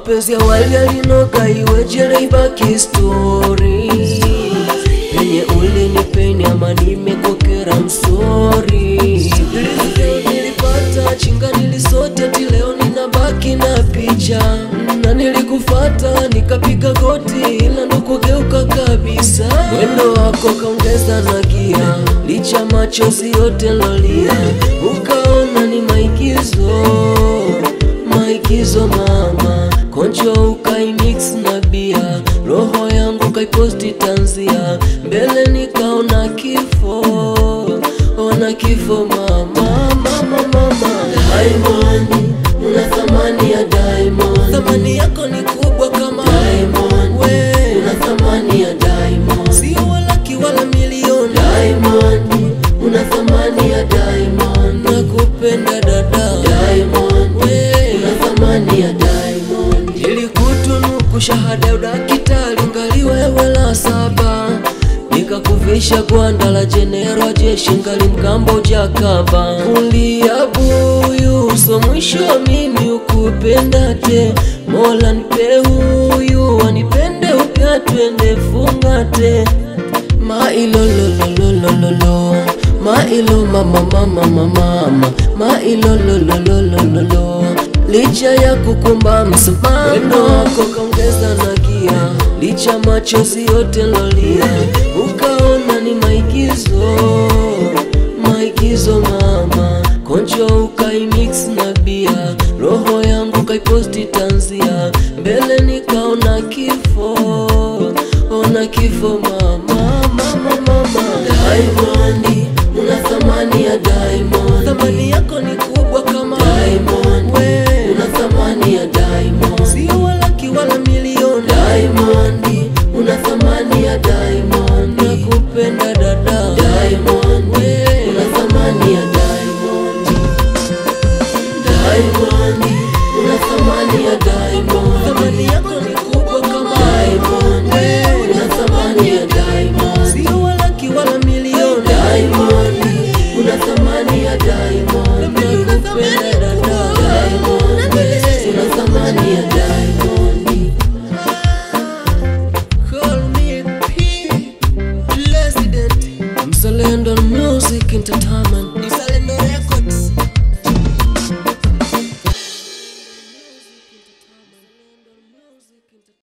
mapenzi ya wali alinoga iwejele ibaki story. Penye ulinipeni ama nimekukera msori. Nilipata chinga nilisota tileo ninabaki na picha. Na nilikufata nikapiga goti ila ndo kugeuka kabisa. Mwendo wako kaongeza na gia, licha machozi yote lolia. Ukaona ni maigizo mama. Konjo ukaimix na bia, roho yangu kaiposti tanzia. Mbele nikaona kifo, ona kifo mama. Diamond, una thamani ya Diamond. Thamani yako ni kubwa kama Diamond. We, una thamani ya Diamond. Sio laki wala milioni. Diamond, una thamani ya Diamond. Nakupenda dada Diamond. We, una thamani ya Diamond. Nilikutunuku shahada udakitari ngali wewe la 7. Nikakuvisha gwanda la jenero jeshi ngali mkambo jakaba. Kulia buyu so mwisho mimi ukupenda te. Mola nipe huyu wanipende upya twende fungate. Mailo lolololololo, mailo mama, mailo lolololololo. Licha ya kukumba msamaha, wendo wako kaongeza na gia, licha machozi yote lolia. Ukaona ni maigizo mama. Konjo ukaimix na bia, roho yangu kaiposti tanzia. Mbele nikaona kifo, ona kifo mama. Diamond, una thamani ya Diamond. Thamani yako ni